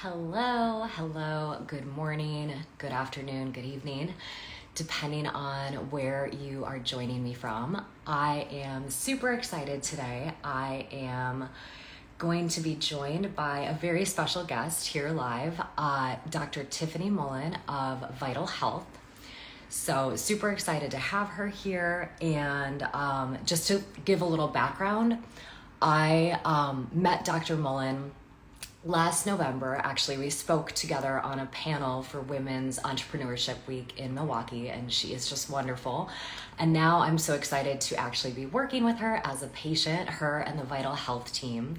Hello, good morning, good afternoon, good evening, depending on where you are joining me from. I am super excited today. I am going to be joined by a very special guest here live, Dr. Tiffany Mullen of Vytal Health. So, super excited to have her here. And just to give a little background, I met Dr. Mullen last November. Actually, we spoke together on a panel for Women's Entrepreneurship Week in Milwaukee, and she is just wonderful. And now I'm so excited to actually be working with her as a patient, her and the Vytal Health team.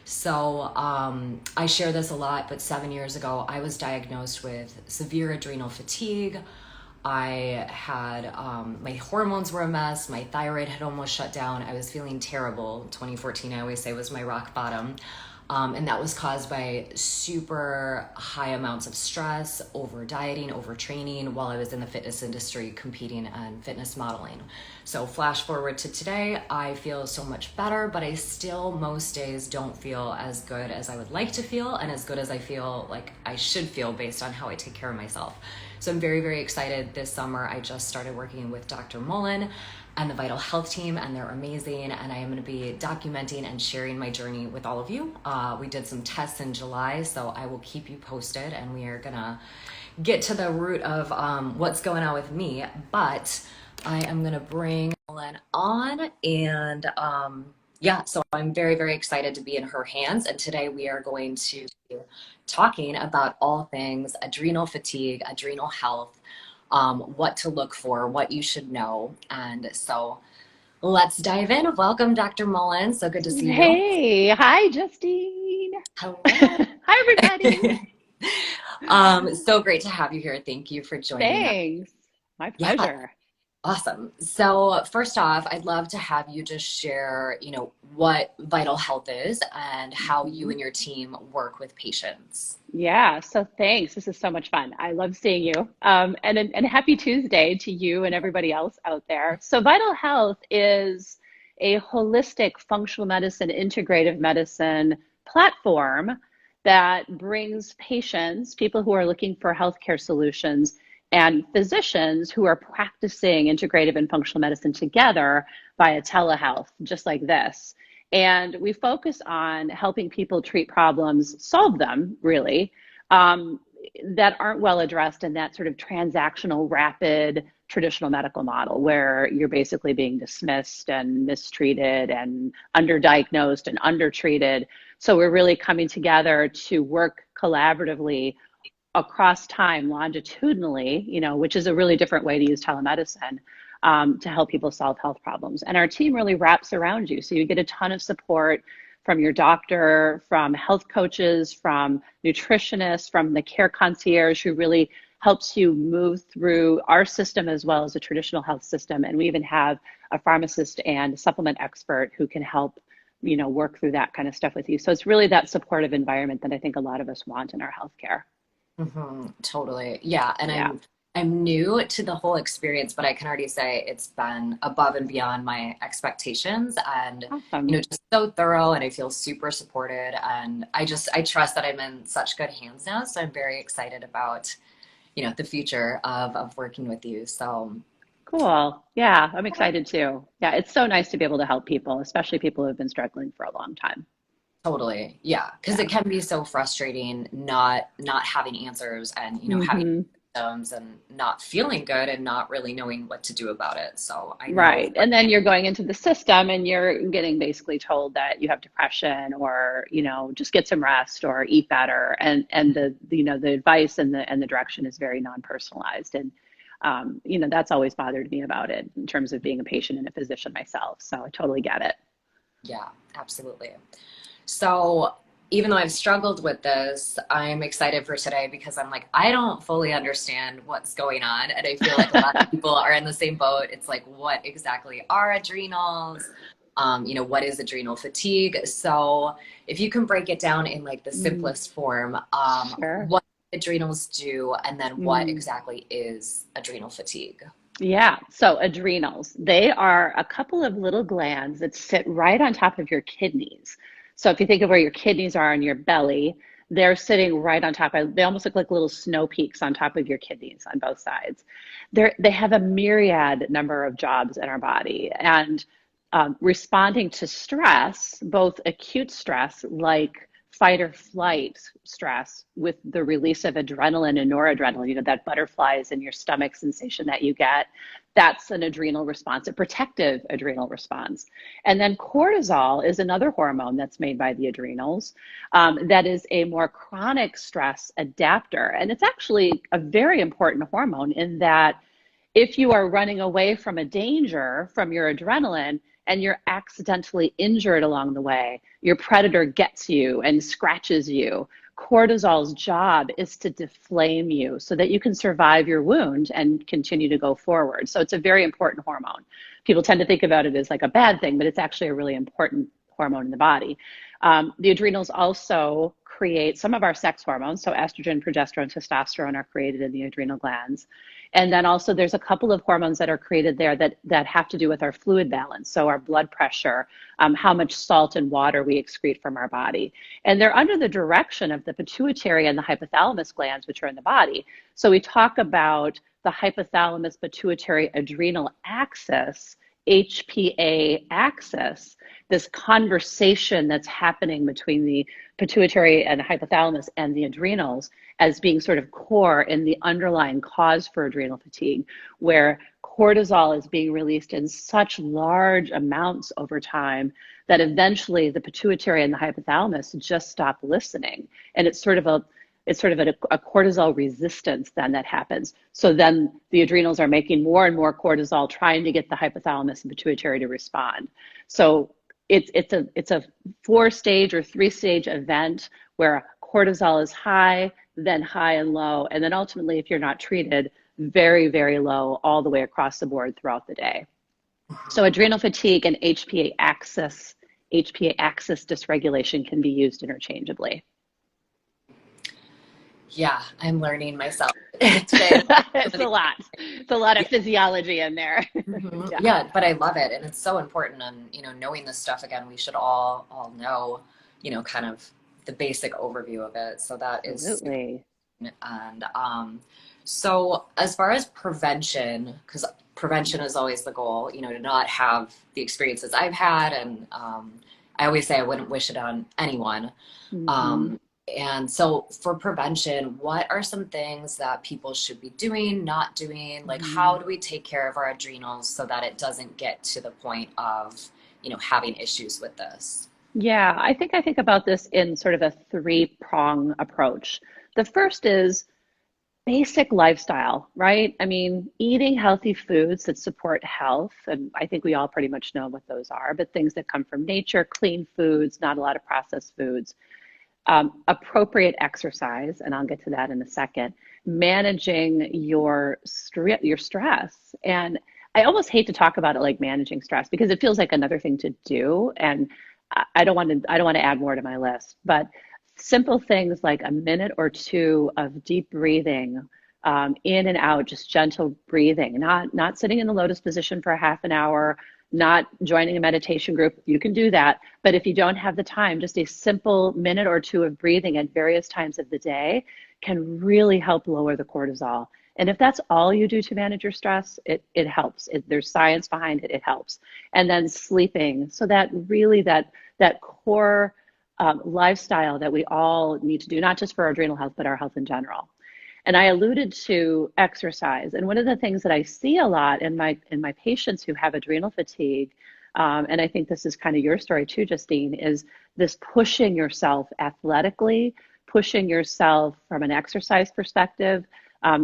So I share this a lot, but 7 years ago, I was diagnosed with severe adrenal fatigue. I had, my hormones were a mess. My thyroid had almost shut down. I was feeling terrible. 2014, I always say, was my rock bottom. And that was caused by super high amounts of stress, over dieting, over training while I was in the fitness industry competing and fitness modeling. So flash forward to today, I feel so much better, but I still most days don't feel as good as I would like to feel and as good as I feel like I should feel based on how I take care of myself. So I'm very, very excited. This summer, I just started working with Dr. Mullen and the Vytal Health team, and they're amazing. And I am going to be documenting and sharing my journey with all of you. We did some tests in July, so I will keep you posted, and we are going to get to the root of what's going on with me. But I am going to bring Mullen on, and so I'm very, very excited to be in her hands. And today we are going to be talking about all things adrenal fatigue, adrenal health, what to look for, what you should know. And so let's dive in. Welcome, Dr. Mullen. So good to see you. Hey, hi, Justine. Hello. Hi, everybody. So great to have you here. Thank you for joining us. Thanks. My Yeah, pleasure. awesome. So first off, I'd love to have you just share, what Vytal Health is and how you Mhm. and your team work with patients. Yeah, so thanks. This is so much fun. I love seeing you. And happy Tuesday to you and everybody else out there. So, Vital Health is a holistic functional medicine, integrative medicine platform that brings patients, people who are looking for healthcare solutions, and physicians who are practicing integrative and functional medicine together via telehealth, just like this. And we focus on helping people treat problems, solve them, really, um, that aren't well addressed in that sort of transactional, rapid, traditional medical model where you're basically being dismissed and mistreated and underdiagnosed and undertreated. So we're really coming together to work collaboratively across time longitudinally, which is a really different way to use telemedicine, to help people solve health problems. And our team really wraps around you. So you get a ton of support from your doctor, from health coaches, from nutritionists, from the care concierge who really helps you move through our system as well as a traditional health system. And we even have a pharmacist and supplement expert who can help work through that kind of stuff with you. So it's really that supportive environment that I think a lot of us want in our healthcare. Totally. Yeah. And Yeah. I'm new to the whole experience, but I can already say it's been above and beyond my expectations and, Awesome. just so thorough, and I feel super supported, and I trust that I'm in such good hands now. So I'm very excited about, the future of working with you. So Cool. Yeah, I'm excited too. Yeah, it's so nice to be able to help people, especially people who have been struggling for a long time. totally. Yeah. Cause Yeah. it can be so frustrating not having answers and, having Hmm. symptoms and not feeling good and not really knowing what to do about it. So I know. Right. And then you're going into the system and you're getting basically told that you have depression or, just get some rest or eat better. And the advice and the direction is very non-personalized. And that's always bothered me about it in terms of being a patient and a physician myself. So I totally get it. Yeah, absolutely. So even though I've struggled with this, I'm excited for today because I'm like, I don't fully understand what's going on. And I feel like a lot of people are in the same boat. It's like, what exactly are adrenals? What is adrenal fatigue? So if you can break it down in like the Mm, simplest form, sure. what adrenals do, and then what Mm. exactly is adrenal fatigue? Yeah, so adrenals, they are a couple of little glands that sit right on top of your kidneys. So if you think of where your kidneys are in your belly, they're sitting right on top of, they almost look like little snow peaks on top of your kidneys on both sides. They have a myriad number of jobs in our body. And responding to stress, both acute stress like fight or flight stress with the release of adrenaline and noradrenaline, that butterflies in your stomach sensation that you get, that's an adrenal response, a protective adrenal response. And then cortisol is another hormone that's made by the adrenals, that is a more chronic stress adapter. And it's actually a very important hormone in that if you are running away from a danger from your adrenaline and you're accidentally injured along the way, your predator gets you and scratches you, cortisol's job is to deflame you so that you can survive your wound and continue to go forward. So it's a very important hormone. People tend to think about it as like a bad thing, but it's actually a really important hormone in the body. The adrenals also create some of our sex hormones. So estrogen, progesterone, testosterone are created in the adrenal glands. And then also there's a couple of hormones that are created there that have to do with our fluid balance. So our blood pressure, how much salt and water we excrete from our body. And they're under the direction of the pituitary and the hypothalamus glands, which are in the body. So we talk about the hypothalamus pituitary adrenal axis, HPA axis, this conversation that's happening between the pituitary and hypothalamus and the adrenals as being sort of core in the underlying cause for adrenal fatigue, where cortisol is being released in such large amounts over time that eventually the pituitary and the hypothalamus just stop listening. And it's sort of a cortisol resistance then that happens. So then the adrenals are making more and more cortisol, trying to get the hypothalamus and pituitary to respond. So it's a 4-stage or 3-stage event where cortisol is high, then high and low, and then ultimately, if you're not treated, very, very low all the way across the board throughout the day. So adrenal fatigue and HPA axis dysregulation can be used interchangeably. Yeah, I'm learning myself. It's been it's a lot. It's a lot of physiology in there. Mm-hmm. Yeah, but I love it, and it's so important. And knowing this stuff again, we should all know, kind of the basic overview of it. So that is, Absolutely. and so as far as prevention, because prevention is always the goal, to not have the experiences I've had, and I always say I wouldn't wish it on anyone. Mm-hmm. And so for prevention, what are some things that people should be doing, not doing? Like, how do we take care of our adrenals so that it doesn't get to the point of, having issues with this? Yeah, I think about this in sort of a 3-prong approach. The first is basic lifestyle, right? I mean, eating healthy foods that support health, and I think we all pretty much know what those are, but things that come from nature, clean foods, not a lot of processed foods. Appropriate exercise, and I'll get to that in a second, managing your stress. And I almost hate to talk about it like managing stress because it feels like another thing to do. And I don't want to add more to my list, but simple things like a minute or two of deep breathing, in and out, just gentle breathing, not sitting in the lotus position for a half an hour, not joining a meditation group. You can do that. But if you don't have the time, just a simple minute or two of breathing at various times of the day can really help lower the cortisol. And if that's all you do to manage your stress, it helps. There's science behind it. It helps. And then sleeping. So that really that core lifestyle that we all need to do, not just for our adrenal health, but our health in general. And I alluded to exercise. And one of the things that I see a lot in my patients who have adrenal fatigue, and I think this is kind of your story too, Justine, is this pushing yourself athletically, pushing yourself from an exercise perspective,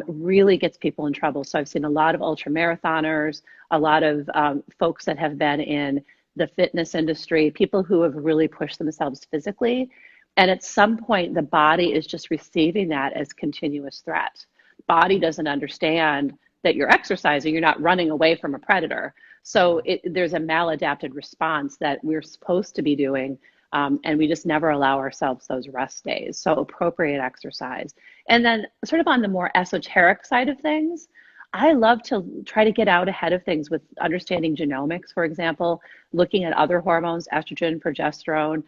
really gets people in trouble. So I've seen a lot of ultra marathoners, a lot of folks that have been in the fitness industry, people who have really pushed themselves physically. And at some point, the body is just receiving that as continuous threat. Body doesn't understand that you're exercising, you're not running away from a predator. So there's a maladapted response that we're supposed to be doing, and we just never allow ourselves those rest days. So appropriate exercise. And then sort of on the more esoteric side of things, I love to try to get out ahead of things with understanding genomics, for example, looking at other hormones, estrogen, progesterone,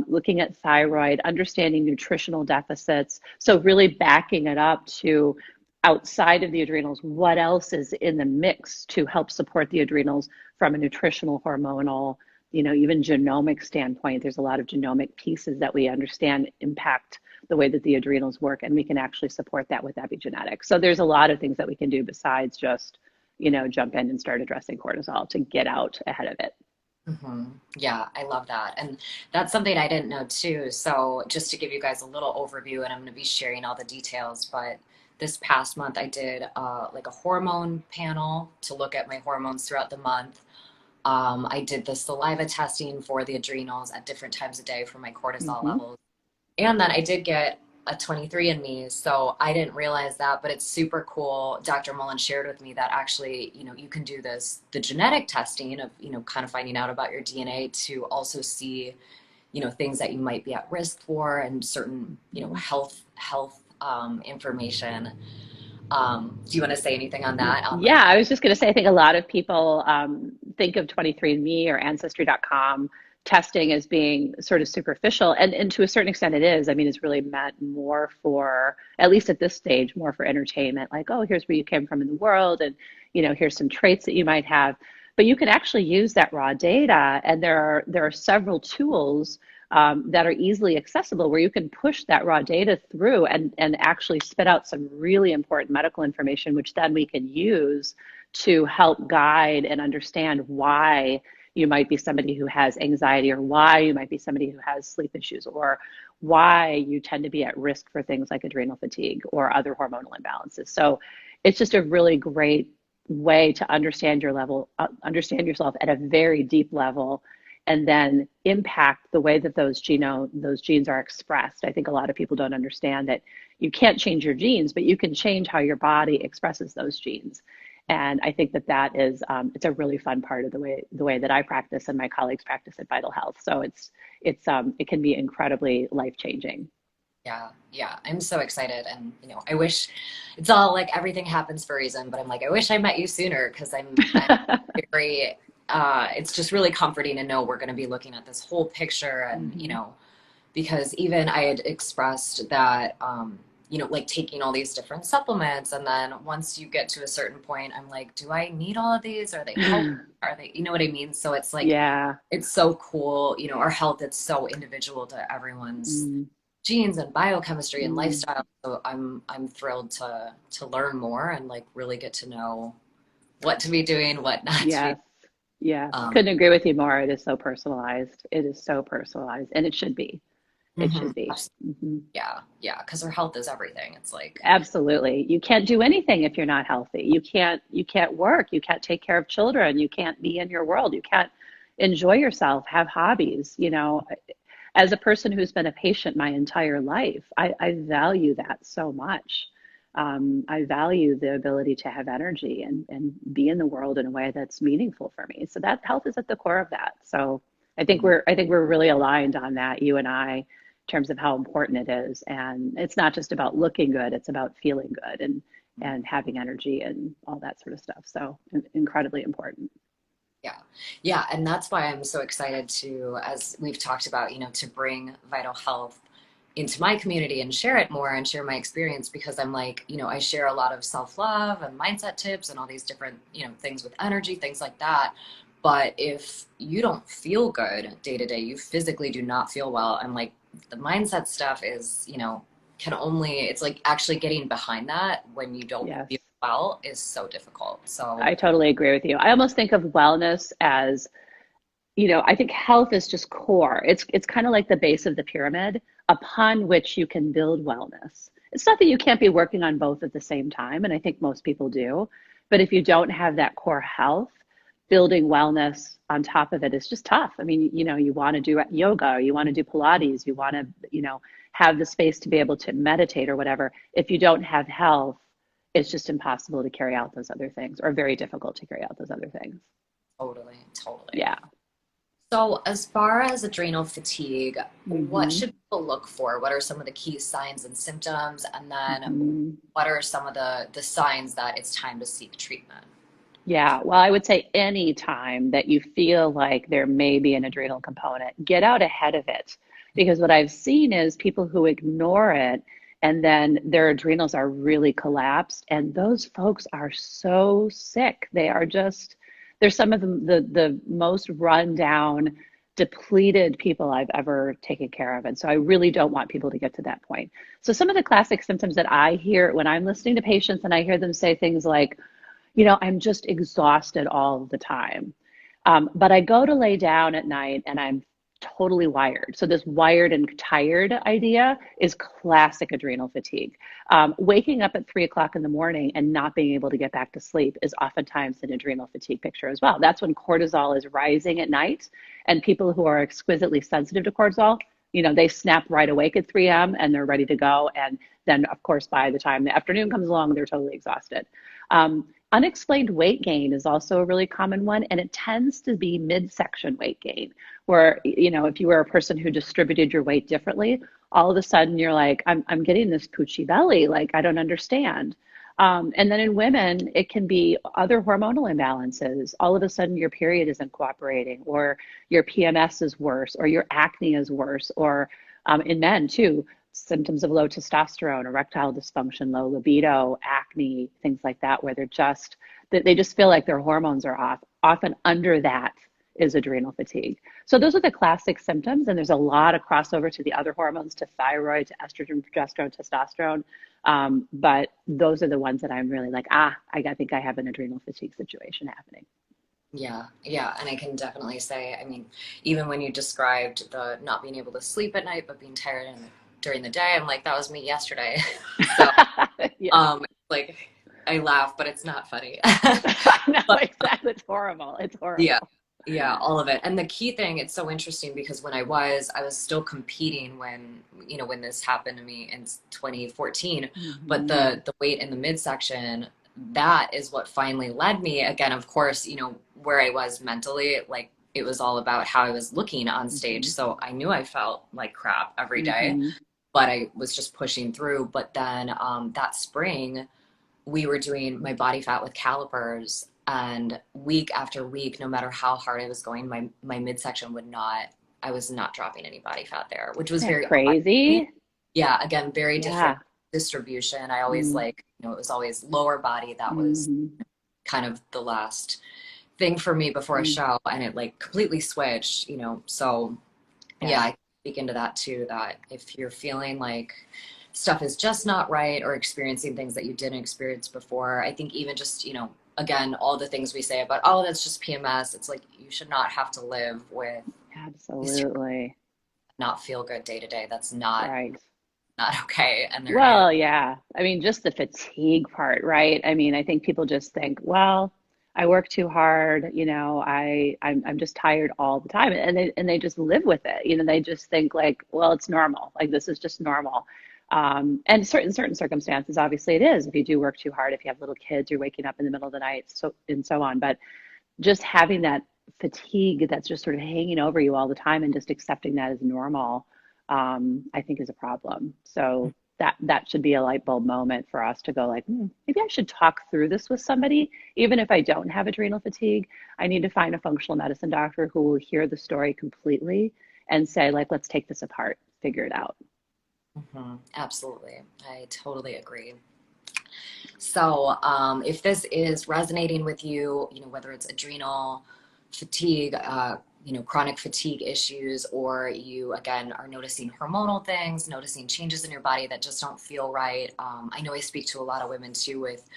looking at thyroid, understanding nutritional deficits. So really backing it up to outside of the adrenals, what else is in the mix to help support the adrenals from a nutritional, hormonal, even genomic standpoint. There's a lot of genomic pieces that we understand impact the way that the adrenals work, and we can actually support that with epigenetics. So there's a lot of things that we can do besides just, jump in and start addressing cortisol to get out ahead of it. Yeah, I love that. And that's something I didn't know too. So, just to give you guys a little overview, and I'm going to be sharing all the details, but this past month I did like a hormone panel to look at my hormones throughout the month. I did the saliva testing for the adrenals at different times of day for my cortisol Hmm. levels. And then I did get a 23andMe, so I didn't realize that, but it's super cool. Dr. Mullen shared with me that actually, you can do this, the genetic testing of, kind of finding out about your DNA to also see, things that you might be at risk for and certain, health information. Do you want to say anything on that? Yeah, I was just going to say, I think a lot of people think of 23andMe or Ancestry.com testing as being sort of superficial. And to a certain extent it is. I mean, it's really meant more for, at least at this stage, more for entertainment. Like, oh, here's where you came from in the world. And, here's some traits that you might have. But you can actually use that raw data. And there are several tools that are easily accessible where you can push that raw data through and actually spit out some really important medical information, which then we can use to help guide and understand why you might be somebody who has anxiety, or why you might be somebody who has sleep issues, or why you tend to be at risk for things like adrenal fatigue or other hormonal imbalances. So it's just a really great way to understand your level, understand yourself at a very deep level, and then impact the way that those genes are expressed. I think a lot of people don't understand that you can't change your genes, but you can change how your body expresses those genes. And I think that is it's a really fun part of the way that I practice and my colleagues practice at Vytal Health. So it can be incredibly life changing. Yeah, yeah, I'm so excited. And, I wish it's all like everything happens for a reason, but I'm like, I wish I met you sooner because I'm very, it's just really comforting to know we're going to be looking at this whole picture. And, Hmm. because even I had expressed that, like taking all these different supplements. And then once you get to a certain point, I'm like, do I need all of these? Are they help? Are they, you know what I mean? So it's like, Yeah. it's so cool. Our health, it's so individual to everyone's Mm. genes and biochemistry and Mm. lifestyle. So I'm thrilled to learn more and like really get to know what to be doing, what not to be. Yes. Yes. Um, Couldn't agree with you more. It is so personalized. It is so personalized, and it should be. It should be. Hmm. yeah, yeah, because our health is everything. It's like, Absolutely. You can't do anything if you're not healthy. You can't work, you can't take care of children, you can't be in your world, you can't enjoy yourself, have hobbies. As a person who's been a patient my entire life, I value that so much. I value the ability to have energy and be in the world in a way that's meaningful for me. So that health is at the core of that. So I think we're really aligned on that, you and I, in terms of how important it is. And it's not just about looking good, it's about feeling good and having energy and all that sort of stuff. So incredibly important. yeah, yeah, and that's why I'm so excited to, as we've talked about, to bring Vital Health into my community and share it more and share my experience because I'm like, I share a lot of self-love and mindset tips and all these different, things with energy, things like that. But if you don't feel good day to day, you physically do not feel well. And like the mindset stuff is, can only, it's like actually getting behind that when you don't Yes. feel well is so difficult. So, I totally agree with you. I almost think of wellness as, I think health is just core. It's kind of like the base of the pyramid upon which you can build wellness. It's not that you can't be working on both at the same time, and I think most people do. But if you don't have that core health, building wellness on top of it is just tough. I mean, you want to do yoga, or you want to do Pilates, you want to, have the space to be able to meditate or whatever. If you don't have health, it's just impossible to carry out those other things, or very difficult to carry out those other things. totally, totally. Yeah. So, as far as adrenal fatigue, what Hmm. should people look for? What are some of the key signs and symptoms? And then Hmm. what are some of the signs that it's time to seek treatment? Yeah, well, I would say any time that you feel like there may be an adrenal component, get out ahead of it. Because what I've seen is people who ignore it and then their adrenals are really collapsed. And those folks are so sick. They are just, they're some of the most run down, depleted people I've ever taken care of. And so I really don't want people to get to that point. So some of the classic symptoms that I hear when I'm listening to patients and I hear them say things like, I'm just exhausted all the time. But I go to lay down at night and I'm totally wired. So this wired and tired idea is classic adrenal fatigue. Waking up at 3 o'clock in the morning and not being able to get back to sleep is oftentimes an adrenal fatigue picture as well. That's when cortisol is rising at night, and people who are exquisitely sensitive to cortisol, they snap right awake at 3 a.m. and they're ready to go. And then, of course, by the time the afternoon comes along, they're totally exhausted. Unexplained weight gain is also a really common one, and it tends to be midsection weight gain, where, if you were a person who distributed your weight differently, all of a sudden you're like, I'm getting this poochy belly, like I don't understand. And then in women, it can be other hormonal imbalances. All of a sudden your period isn't cooperating, or your PMS is worse, or your acne is worse, or in men too, symptoms of low testosterone, erectile dysfunction, low libido, acne, things like that, where they just feel like their hormones are off. Often under that is adrenal fatigue. So those are the classic symptoms, and there's a lot of crossover to the other hormones, to thyroid, to estrogen, progesterone, testosterone. But those are the ones that I'm really like, I think I have an adrenal fatigue situation happening. Yeah, yeah, and I can definitely say, I mean, even when you described the not being able to sleep at night but being tired during the day, I'm like, that was me yesterday. So, Yeah. like, I laugh, but it's not funny. No, But exactly. It's horrible. It's yeah, horrible. yeah, all of it. And the key thing, it's so interesting because when I was still competing when this happened to me in 2014, but Hmm. the weight in the midsection, that is what finally led me again, of course, where I was mentally, like it was all about how I was looking on stage. Hmm. So I knew I felt like crap every day, Hmm. but I was just pushing through. But then that spring, we were doing my body fat with calipers, and week after week, no matter how hard I was going, my midsection would not, I was not dropping any body fat there, which was Isn't that very odd to me. crazy? Yeah, again, very different Yeah. distribution. I always Mm-hmm. like, it was always lower body. That was Mm-hmm. kind of the last thing for me before a show, and it like completely switched. So yeah, Yeah. I speak into that too, that if you're feeling like stuff is just not right, or experiencing things that you didn't experience before, I think even just, again, all the things we say about, oh, that's just PMS, it's like you should not have to live with these Absolutely. not feel good day to day. That's not okay. And there is. Well, yeah. I mean, just the fatigue part, right? I mean, I think people just think, well, I work too hard, I'm just tired all the time. And they just live with it. They just think like, well, it's normal. Like this is just normal. And certain circumstances, obviously it is. If you do work too hard, if you have little kids, you're waking up in the middle of the night, so and so on. But just having that fatigue that's just sort of hanging over you all the time and just accepting that as normal, I think is a problem. So that should be a light bulb moment for us to go like, maybe I should talk through this with somebody. Even if I don't have adrenal fatigue, I need to find a functional medicine doctor who will hear the story completely and say, like, let's take this apart, figure it out. Absolutely. I totally agree. So, if this is resonating with you, whether it's adrenal fatigue, chronic fatigue issues, or you again are noticing hormonal things, noticing changes in your body that just don't feel right. I know I speak to a lot of women too with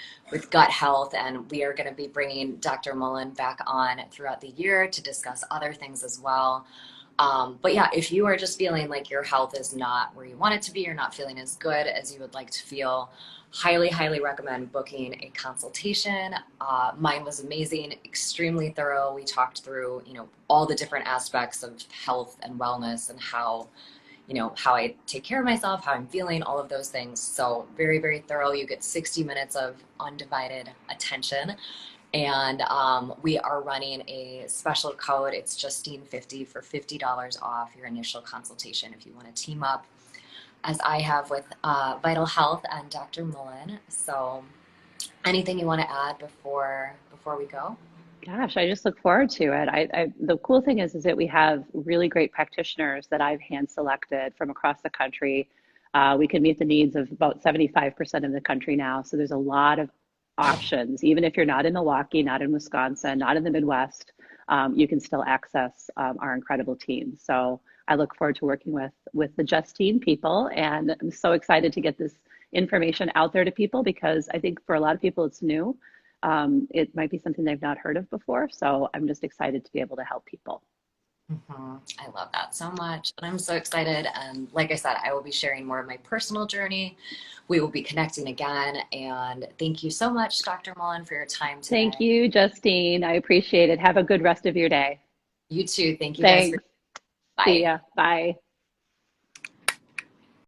gut health, and we are going to be bringing Dr. Mullen back on throughout the year to discuss other things as well. But yeah, if you are just feeling like your health is not where you want it to be, you're not feeling as good as you would like to feel, highly, highly recommend booking a consultation. Mine was amazing, extremely thorough. We talked through, all the different aspects of health and wellness, and how I take care of myself, how I'm feeling, all of those things. So very, very thorough. You get 60 minutes of undivided attention. And we are running a special code. It's Justine50 for $50 off your initial consultation if you want to team up, as I have with Vytal Health and Dr. Mullen. So anything you want to add before we go? Gosh, I just look forward to it. The cool thing is that we have really great practitioners that I've hand selected from across the country. We can meet the needs of about 75% of the country now. So there's a lot of options. Even if you're not in Milwaukee, not in Wisconsin, not in the Midwest, you can still access our incredible team. So I look forward to working with the Justine people, and I'm so excited to get this information out there to people because I think for a lot of people it's new. It might be something they've not heard of before. So I'm just excited to be able to help people. I love that so much. And I'm so excited. And like I said, I will be sharing more of my personal journey. We will be connecting again. And thank you so much, Dr. Mullen, for your time Thank today. you, Justine. I appreciate it. Have a good rest of your day. You too. Thank you guys for. Thanks. See Bye. ya. Bye.